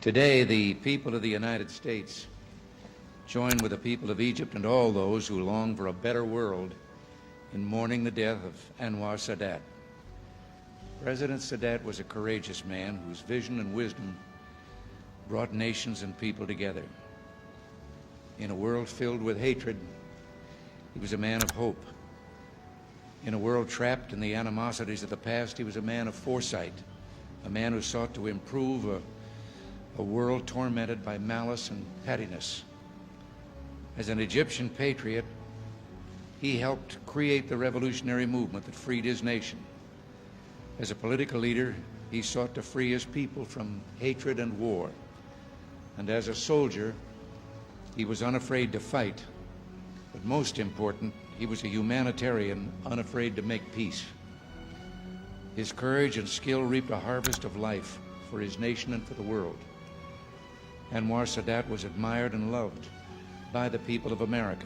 Today, the people of the United States join with the people of Egypt and all those who long for a better world in mourning the death of Anwar Sadat. President Sadat was a courageous man whose vision and wisdom brought nations and people together. In a world filled with hatred, he was a man of hope. In a world trapped in the animosities of the past, he was a man of foresight, a man who sought to improve a world tormented by malice and pettiness. As an Egyptian patriot, he helped create the revolutionary movement that freed his nation. As a political leader, he sought to free his people from hatred and war. And as a soldier, he was unafraid to fight. But most important, he was a humanitarian, unafraid to make peace. His courage and skill reaped a harvest of life for his nation and for the world. Anwar Sadat was admired and loved by the people of America.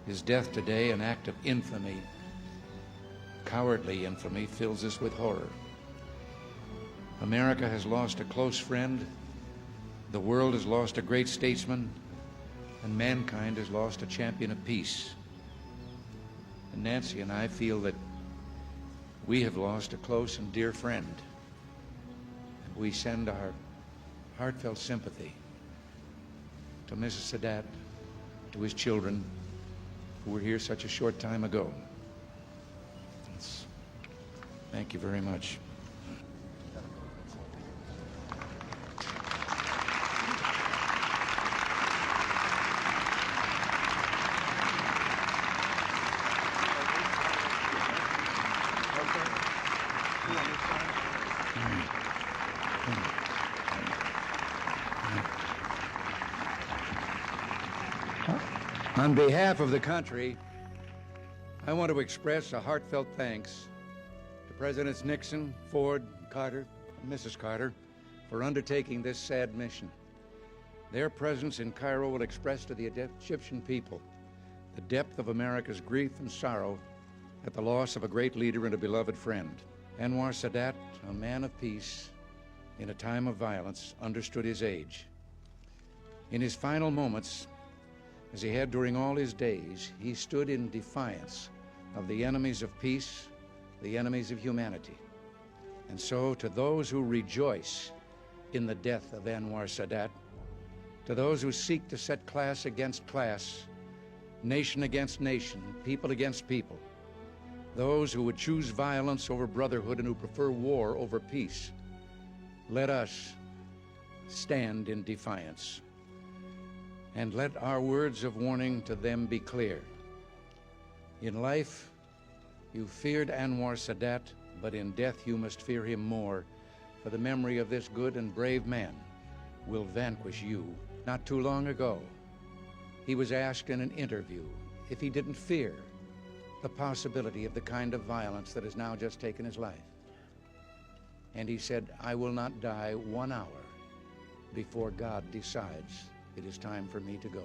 His death today, an act of infamy, cowardly infamy, fills us with horror. America has lost a close friend, the world has lost a great statesman, and mankind has lost a champion of peace. And Nancy and I feel that we have lost a close and dear friend. And we send our heartfelt sympathy to Mrs. Sadat, to his children, who were here such a short time ago. Thank you very much. On behalf of the country, I want to express a heartfelt thanks to Presidents Nixon, Ford, Carter, and Mrs. Carter for undertaking this sad mission. Their presence in Cairo will express to the Egyptian people the depth of America's grief and sorrow at the loss of a great leader and a beloved friend. Anwar Sadat, a man of peace in a time of violence, understood his age. In his final moments, as he had during all his days, he stood in defiance of the enemies of peace, the enemies of humanity. And so, to those who rejoice in the death of Anwar Sadat, to those who seek to set class against class, nation against nation, people against people, those who would choose violence over brotherhood and who prefer war over peace, let us stand in defiance. And let our words of warning to them be clear. In life, you feared Anwar Sadat, but in death you must fear him more, for the memory of this good and brave man will vanquish you. Not too long ago, he was asked in an interview if he didn't fear the possibility of the kind of violence that has now just taken his life. And he said, "I will not die 1 hour before God decides it is time for me to go."